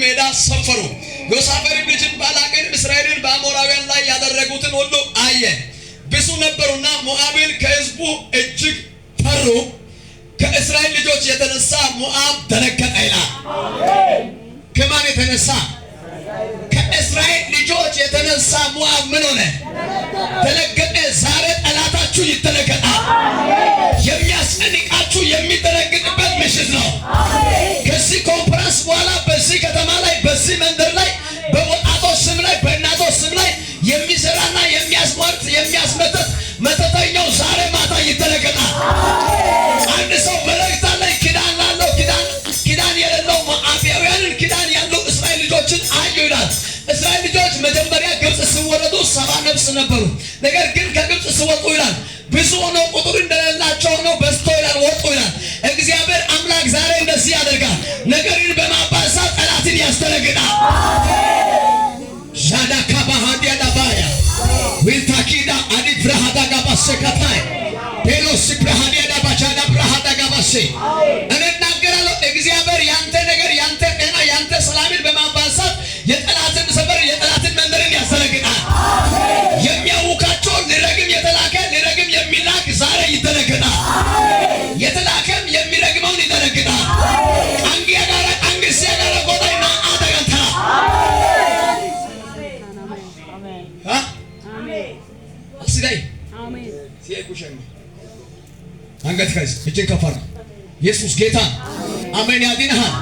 ሜዳ ሰፈሩ። ዮሳፍጥም ልጅ ባላቅን እስራኤልን በአሞራውያን ላይ ያደረጉትን ሁሉ አየ። ብዙ ነበሩና ሞዓብን ከሕዝቡ እጅግ ፈሩ። ከእስራኤል ልጆች የተነሳ ሞዓብ ደነገጠ ይላል። ከማን የተነሳ? ከእስራኤል ልጆች የተነሳ ሞዓብ ምን ሆነ? ደነገጠ። ዛሬ ጠላታችሁ ይደነገጣል። የሚያስጨንቃችሁ የሚደነግጥበት ምሽት ነው። ከዚህ ኮንፈረንስ በኋላ በዚህ ከተማ ላይ በዚህ መንደር ላይ በወጣቶች ስም ላይ በእናቶች ስም ላይ የሚሰራና የሚያስሟርት የሚያስመተት መተተኛው ዛሬ ማታ ይደነገጣል። አንድ ሰው መልእክት ላይ ኪዳን ላለው ኪዳን የሌለው ሞዓባውያንን ኪዳን ያለው እስራኤል ልጆችን አዩ ይላል። እስራኤል ልጆች መጀመሪያ ግብጽ ሲወረዱ 70 ነፍስ ነበሩ። ነገር ግን ከግብጽ ሲወጡ ይላል ብዙ ሆነው ቁጥር እንደሌላቸው ሆነው በዝቶ ይላል ወጡ ይላል። እግዚአብሔር አምላክ ዛሬ እንደዚህ ያደርጋል። ነገርን በማባዛት ጠላትን ያስደነግጣል። ሻዳካ ባህዲያ ዳባያ ዊልታኪዳ አዲ ብራሃዳ ጋባሰካታይ ቴሎስ ብራሃዲያ ዳባቻዳ ብራሃዳ ጋባሴ እናገራለሁ። እግዚአብሔር ያንተ ነገር ያንተ ጤና ያንተ ሰላምን በማባዛት የጠላትን ሰፈር የጠላትን መንደርን ያስደነግጣል። የሚያውካቸው ሊረግም የተላከ ሊረግም የሚላክ ዛሬ ይደነግጣል። የተላከም የሚረግመውን ይደነግጣል። አንጊያ ጋራ አንግሲያ ጋራ ጎዳይና አደገንታ አሲዳይ አሜን ሲያኩሸም አንገት ከዚህ እጅን ከፈር ኢየሱስ ጌታ አሜን ያድንሃል።